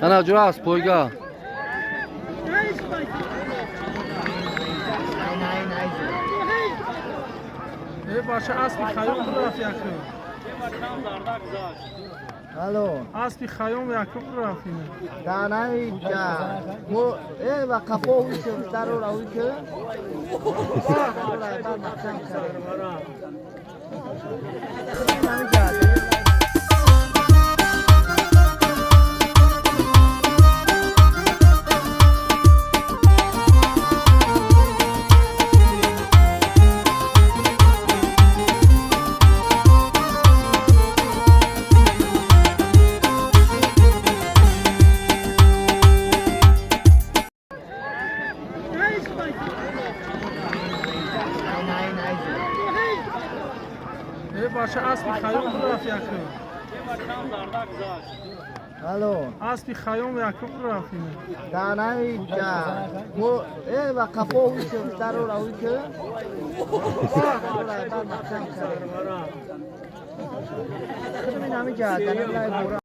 Ana juras poyga. باشه اسبی خیام رفت یکم الو اسبی خیام یکم رفت دانایی جا مو و کپو ویچه دارو را ویچه باشه اسبی خیام رفت یکم الو اسبی خیام یکم رفت دانایی جا مو و کپو ویچه دارو را ویچه خدمت نمی جا